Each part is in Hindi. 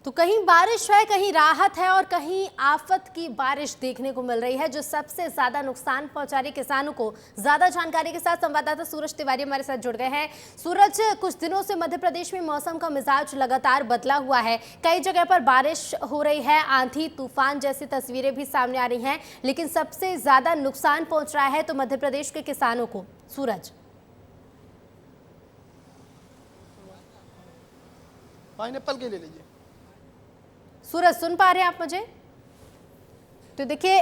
तो कहीं बारिश है, कहीं राहत है और कहीं आफत की बारिश देखने को मिल रही है, जो सबसे ज्यादा नुकसान पहुंचा रही किसानों को। ज्यादा जानकारी के साथ संवाददाता सूरज तिवारी हमारे साथ जुड़ गए हैं। सूरज, कुछ दिनों से मध्य प्रदेश में मौसम का मिजाज लगातार बदला हुआ है। कई जगह पर बारिश हो रही है, आंधी तूफान जैसी तस्वीरें भी सामने आ रही हैं, लेकिन सबसे ज्यादा नुकसान पहुंच रहा है तो मध्य प्रदेश के किसानों को। सूरज, पाइनएप्पल के ले लीजिए। सूरज, सुन पा रहे हैं आप मुझे? तो देखिए,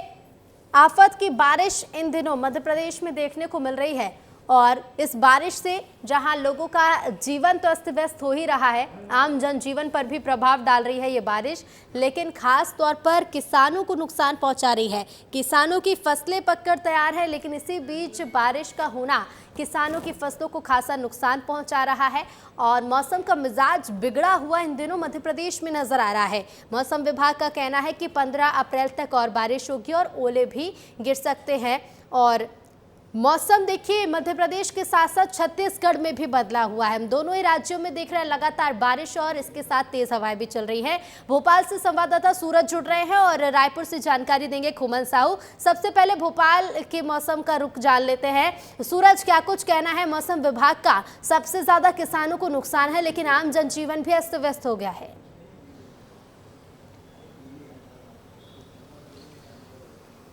आफत की बारिश इन दिनों मध्य प्रदेश में देखने को मिल रही है और इस बारिश से जहां लोगों का जीवन तो अस्त व्यस्त हो ही रहा है, आम जनजीवन पर भी प्रभाव डाल रही है ये बारिश, लेकिन खास तौर पर किसानों को नुकसान पहुंचा रही है। किसानों की फसलें पककर तैयार है, लेकिन इसी बीच बारिश का होना किसानों की फसलों को खासा नुकसान पहुंचा रहा है और मौसम का मिजाज बिगड़ा हुआ इन दिनों मध्य प्रदेश में नजर आ रहा है। मौसम विभाग का कहना है कि 15 अप्रैल तक और बारिश होगी और ओले भी गिर सकते हैं। और मौसम देखिए, मध्य प्रदेश के साथ साथ छत्तीसगढ़ में भी बदला हुआ है। हम दोनों ही राज्यों में देख रहे हैं लगातार बारिश और इसके साथ तेज हवाएं भी चल रही हैं। भोपाल से संवाददाता सूरज जुड़ रहे हैं और रायपुर से जानकारी देंगे खुमन साहू। सबसे पहले भोपाल के मौसम का रुख जान लेते हैं। सूरज, क्या कुछ कहना है मौसम विभाग का? सबसे ज्यादा किसानों को नुकसान है, लेकिन आम जनजीवन भी अस्त व्यस्त हो गया है।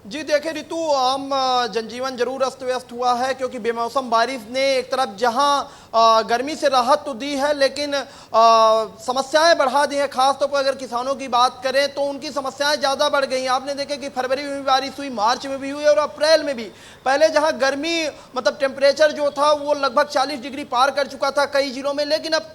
जी देखिए ऋतु, आम जनजीवन जरूर अस्त व्यस्त हुआ है क्योंकि बेमौसम बारिश ने एक तरफ जहां गर्मी से राहत तो दी है, लेकिन समस्याएं बढ़ा दी हैं। खासतौर पर अगर किसानों की बात करें तो उनकी समस्याएं ज़्यादा बढ़ गई हैं। आपने देखा कि फरवरी में भी बारिश हुई, मार्च में भी हुई और अप्रैल में भी। पहले जहां गर्मी मतलब टेम्परेचर जो था वो लगभग 40 डिग्री पार कर चुका था कई जिलों में, लेकिन अब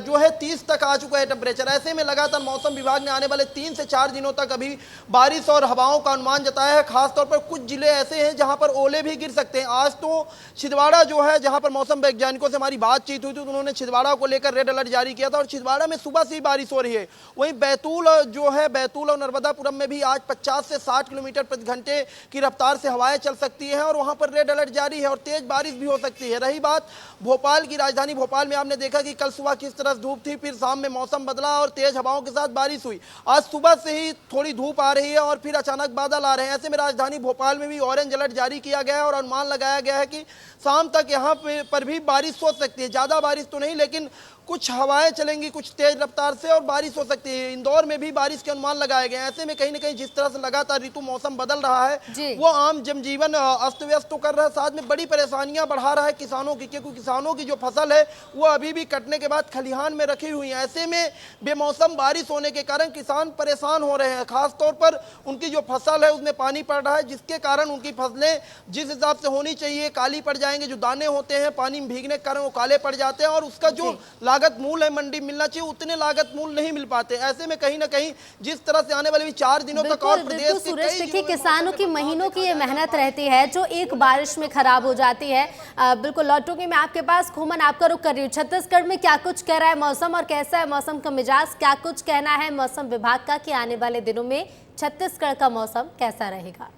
जो है 30 तक आ चुका है टेम्परेचर। ऐसे में लगातार मौसम विभाग ने आने वाले 3 से 4 दिनों तक अभी बारिश और हवाओं का अनुमान जताया है। खासतौर पर कुछ जिले ऐसे हैं जहां पर ओले भी गिर सकते हैं। आज तो छिंदवाड़ा जो है, जहां पर मौसम वैज्ञानिकों से हमारी बातचीत हुई थी, तो उन्होंने छिंदवाड़ा को लेकर रेड अलर्ट जारी किया था और छिंदवाड़ा में सुबह से ही बारिश हो रही है। वहीं बैतूल जो है, बैतूल और नर्मदापुरम में भी आज 50 से 60 किलोमीटर प्रति घंटे की रफ्तार से हवाएं चल सकती हैं और वहां पर रेड अलर्ट जारी है और तेज बारिश भी हो सकती है। रही बात भोपाल की, राजधानी भोपाल में आपने देखा कि कल सुबह किस तरह धूप थी, फिर शाम में मौसम बदला और तेज हवाओं के साथ बारिश हुई। आज सुबह से ही थोड़ी धूप आ रही है और फिर अचानक बादल आ रहे हैं। ऐसे में राजधानी भोपाल में भी ऑरेंज अलर्ट जारी किया गया है और अनुमान लगाया गया है कि शाम तक यहाँ पर भी बारिश हो सकती है। ज़्यादा बारिश तो नहीं, लेकिन कुछ हवाएं चलेंगी कुछ तेज रफ्तार से और बारिश हो सकती है। इंदौर में भी बारिश के अनुमान लगाए गए हैं। ऐसे में कहीं ना कहीं जिस तरह से लगातार ऋतु मौसम बदल रहा है वो आम जनजीवन अस्त व्यस्त तो कर रहा है, साथ में बड़ी परेशानियां बढ़ा रहा है किसानों की, क्योंकि किसानों की जो फसल है वो अभी भी कटने के बाद खलिहान में रखी हुई है। ऐसे में बेमौसम बारिश होने के कारण किसान परेशान हो रहे हैं। खासतौर पर उनकी जो फसल है उसमें पानी पड़ रहा है, जिसके कारण उनकी फसलें जिस हिसाब से होनी चाहिए काली पड़ जाएंगे। जो दाने होते हैं पानी में भीगने के कारण वो काले पड़ जाते हैं और उसका जो लागत मूल है मंडी मिलना चाहिए उतने लागत मूल नहीं मिल पाते। ऐसे में कहीं ना कहीं जिस तरह से आने वाले भी 4 दिनों तक और प्रदेश के कई देखिए, किसानों की महीनों की ये मेहनत रहती है जो एक बारिश में खराब हो जाती है। बिल्कुल लौटूंगी मैं आपके पास। खुमन, आपका रुख कर रही हूँ। छत्तीसगढ़ में क्या कुछ कह रहा है मौसम और कैसा है मौसम का मिजाज? क्या कुछ कहना है मौसम विभाग का कि आने वाले दिनों में छत्तीसगढ़ का मौसम कैसा रहेगा?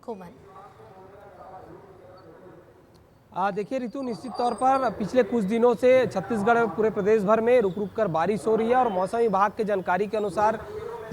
खुमन, देखिए ऋतु, निश्चित तौर पर पिछले कुछ दिनों से छत्तीसगढ़ पूरे प्रदेश भर में रुक रुक कर बारिश हो रही है और मौसम विभाग के जानकारी के अनुसार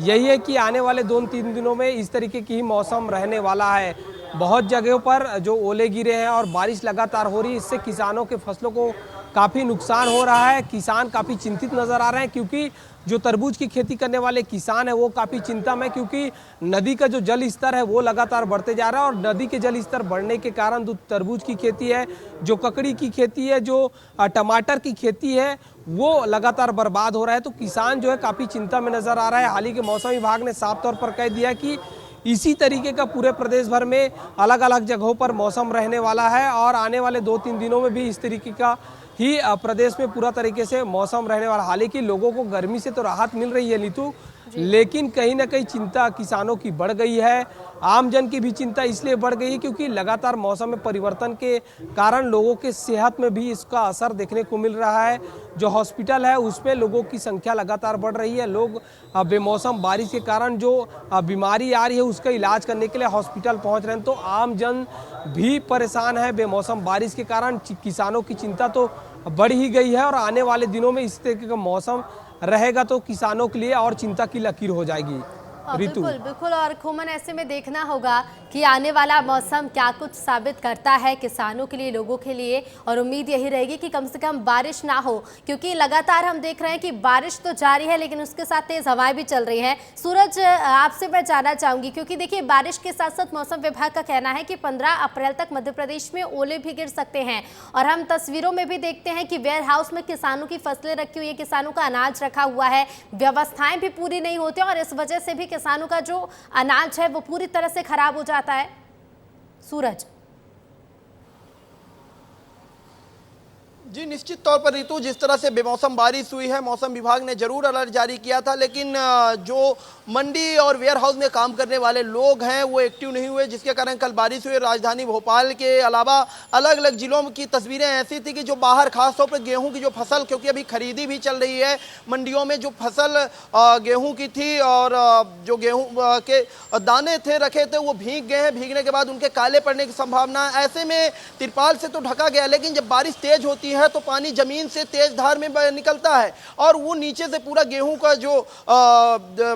यही है कि आने वाले 2-3 दिनों में इस तरीके की ही मौसम रहने वाला है। बहुत जगहों पर जो ओले गिरे हैं और बारिश लगातार हो रही है, इससे किसानों के फसलों को काफ़ी नुकसान हो रहा है। किसान काफ़ी चिंतित नज़र आ रहे हैं क्योंकि जो तरबूज की खेती करने वाले किसान है वो काफ़ी चिंता में, क्योंकि नदी का जो जल स्तर है वो लगातार बढ़ते जा रहा है और नदी के जल स्तर बढ़ने के कारण जो तरबूज की खेती है, जो ककड़ी की खेती है, जो टमाटर की खेती है, वो लगातार बर्बाद हो रहा है। तो किसान जो है काफ़ी चिंता में नज़र आ रहा है। हाल ही के मौसम विभाग ने साफ तौर पर कह दिया कि इसी तरीके का पूरे प्रदेश भर में अलग अलग जगहों पर मौसम रहने वाला है और आने वाले 2-3 दिनों में भी इस तरीके का ही प्रदेश में पूरा तरीके से मौसम रहने वाला। हालांकि लोगों को गर्मी से तो राहत मिल रही है नीतू, लेकिन कहीं ना कहीं चिंता किसानों की बढ़ गई है। आम जन की भी चिंता इसलिए बढ़ गई है क्योंकि लगातार मौसम में परिवर्तन के कारण लोगों के सेहत में भी इसका असर देखने को मिल रहा है। जो हॉस्पिटल है उसमें लोगों की संख्या लगातार बढ़ रही है। लोग बेमौसम बारिश के कारण जो बीमारी आ रही है उसका इलाज करने के लिए हॉस्पिटल पहुंच रहे हैं। तो आम जन भी परेशान है बेमौसम बारिश के कारण। किसानों की चिंता तो बढ़ ही गई है और आने वाले दिनों में इस तरीके का मौसम रहेगा तो किसानों के लिए और चिंता की लकीर हो जाएगी। ऋतु, बिल्कुल बिल्कुल। और खुमन, ऐसे में देखना होगा कि आने वाला मौसम क्या कुछ साबित करता है किसानों के लिए, लोगों के लिए। और उम्मीद यही रहेगी कि कम से कम बारिश ना हो, क्योंकि लगातार हम देख रहे हैं कि बारिश तो जारी है लेकिन उसके साथ तेज हवाएं भी चल रही हैं। सूरज, आपसे मैं जानना चाहूंगी, क्योंकि देखिए बारिश के साथ साथ मौसम विभाग का कहना है कि 15 अप्रैल तक मध्य प्रदेश में ओले भी गिर सकते हैं। और हम तस्वीरों में भी देखते हैं कि वेयर हाउस में किसानों की फसलें रखी हुई है, किसानों का अनाज रखा हुआ है, व्यवस्थाएं भी पूरी नहीं होती और इस वजह से भी किसानों का जो अनाज है वो पूरी तरह से खराब हो जाता है। सूरज जी, निश्चित तौर पर ऋतु, जिस तरह से बेमौसम बारिश हुई है, मौसम विभाग ने जरूर अलर्ट जारी किया था, लेकिन जो मंडी और वेयर हाउस में काम करने वाले लोग हैं वो एक्टिव नहीं हुए, जिसके कारण कल बारिश हुई। राजधानी भोपाल के अलावा अलग अलग जिलों की तस्वीरें ऐसी थी कि जो बाहर खासतौर पर गेहूं की जो फसल, क्योंकि अभी खरीदी भी चल रही है मंडियों में, जो फसल गेहूं की थी और जो गेहूं के दाने थे रखे थे वो भीग गए हैं। भीगने के बाद उनके काले पड़ने की संभावना। ऐसे में तिरपाल से तो ढका गया, लेकिन जब बारिश तेज होती है तो पानी जमीन से तेज धार में निकलता है और वो नीचे से पूरा गेहूं का जो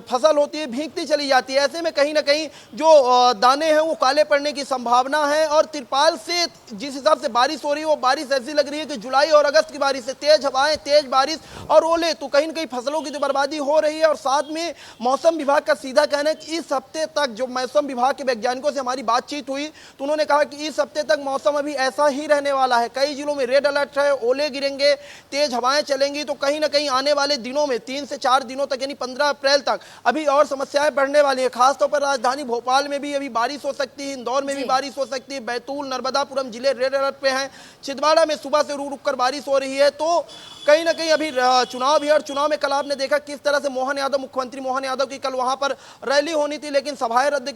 फसल होती है भीगती चली जाती है। ऐसे में कहीं ना कहीं जो दाने हैं वो काले पड़ने की संभावना है। और तिरपाल से जिस हिसाब से बारिश हो रही है वो बारिश ऐसी लग रही है कि जुलाई और अगस्त की बारिश है। तेज हवाएं, तेज बारिश और ओले, तो कहीं ना कहीं फसलों की जो बर्बादी हो रही है। और साथ में मौसम विभाग का सीधा कहना है कि इस हफ्ते तक, जो मौसम विभाग के वैज्ञानिकों से हमारी बातचीत हुई तो उन्होंने कहा कि इस हफ्ते तक मौसम अभी ऐसा ही रहने वाला है। कई जिलों में रेड अलर्ट है, ओले गिरेंगे, तेज हवाएं चलेंगी। तो कहीं ना कहीं आने वाले दिनों में 3 से 4 दिनों तक, यानी 15 अप्रैल तक अभी और समस्याएं बढ़ने वाली है। खासतौर पर राजधानी भोपाल में भी अभी बारिश हो सकती है, इंदौर में भी बारिश हो सकती है, बैतूल, नर्मदापुरम जिले रेड अलर्ट पे हैं, छिंदवाड़ा में सुबह से रुक रुक कर बारिश हो रही है। तो कहीं ना कहीं अभी चुनाव भी है और चुनाव में कल आपने देखा किस तरह से मोहन यादव, मुख्यमंत्री मोहन यादव की कल वहां पर रैली होनी थी लेकिन सभाएं रद्द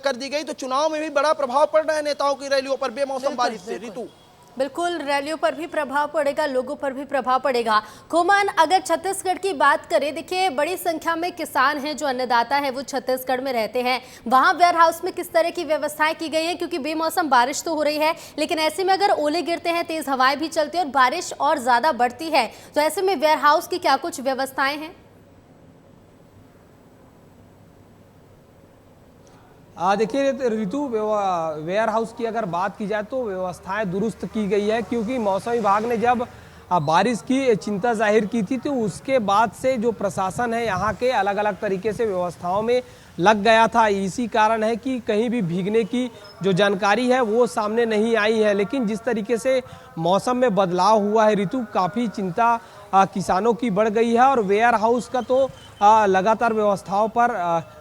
कर दी गई। तो चुनाव में भी बड़ा प्रभाव पड़ रहा है नेताओं की रैलियों पर बेमौसम बारिश से। ऋतु, बिल्कुल, रैलियों पर भी प्रभाव पड़ेगा, लोगों पर भी प्रभाव पड़ेगा। खुमन, अगर छत्तीसगढ़ की बात करें, देखिए बड़ी संख्या में किसान हैं, जो अन्नदाता हैं वो छत्तीसगढ़ में रहते हैं। वहां वेयर हाउस में किस तरह की व्यवस्थाएं की गई हैं, क्योंकि बेमौसम बारिश तो हो रही है लेकिन ऐसे में अगर ओले गिरते हैं, तेज हवाएं भी चलती है और बारिश और ज्यादा बढ़ती है, तो ऐसे में वेयर हाउस की क्या कुछ व्यवस्थाएं हैं? देखिए ऋतु, वेयर हाउस की अगर बात की जाए तो व्यवस्थाएं दुरुस्त की गई है, क्योंकि मौसम विभाग ने जब बारिश की चिंता जाहिर की थी तो उसके बाद से जो प्रशासन है यहाँ के अलग अलग तरीके से व्यवस्थाओं में लग गया था। इसी कारण है कि कहीं भी भीगने की जो जानकारी है वो सामने नहीं आई है। लेकिन जिस तरीके से मौसम में बदलाव हुआ है ऋतु, काफ़ी चिंता किसानों की बढ़ गई है। और वेयर हाउस का तो लगातार व्यवस्थाओं पर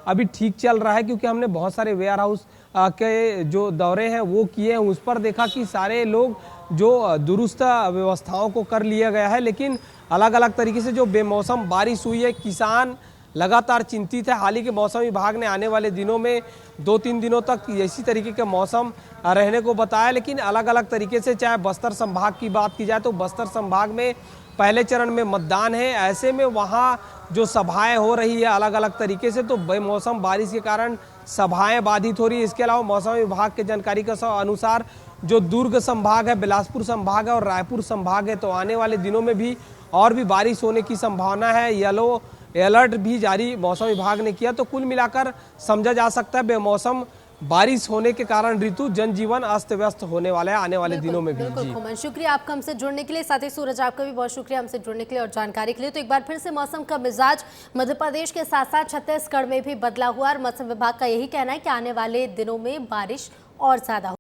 अभी ठीक चल रहा है, क्योंकि हमने बहुत सारे वेयर हाउस के जो दौरे हैं वो किए हैं, उस पर देखा कि सारे लोग जो दुरुस्त व्यवस्थाओं को कर लिया गया है। लेकिन अलग अलग तरीके से जो बेमौसम बारिश हुई है, किसान लगातार चिंतित है। हाल ही के मौसम विभाग ने आने वाले दिनों में 2-3 दिनों तक इसी तरीके के मौसम रहने को बताया। लेकिन अलग अलग तरीके से, चाहे बस्तर संभाग की बात की जाए तो बस्तर संभाग में पहले चरण में मतदान है। ऐसे में वहाँ जो सभाएं हो रही है अलग अलग तरीके से, तो बेमौसम बारिश के कारण सभाएं बाधित हो रही है। इसके अलावा मौसम विभाग के जानकारी के अनुसार जो दुर्ग संभाग है, बिलासपुर संभाग है और रायपुर संभाग है, तो आने वाले दिनों में भी और भी बारिश होने की संभावना है। येलो अलर्ट भी जारी मौसम विभाग ने किया। तो कुल मिलाकर समझा जा सकता है बेमौसम बारिश होने के कारण ऋतु जनजीवन अस्त व्यस्त होने वाला है आने वाले दिनों में भी। बिल्कुल खुमन, शुक्रिया आपका हमसे जुड़ने के लिए। साथ ही सूरज, आपका भी बहुत शुक्रिया हमसे जुड़ने के लिए और जानकारी के लिए। तो एक बार फिर से मौसम का मिजाज मध्य प्रदेश के साथ साथ छत्तीसगढ़ में भी बदला हुआ और मौसम विभाग का यही कहना है कि आने वाले दिनों में बारिश और ज्यादा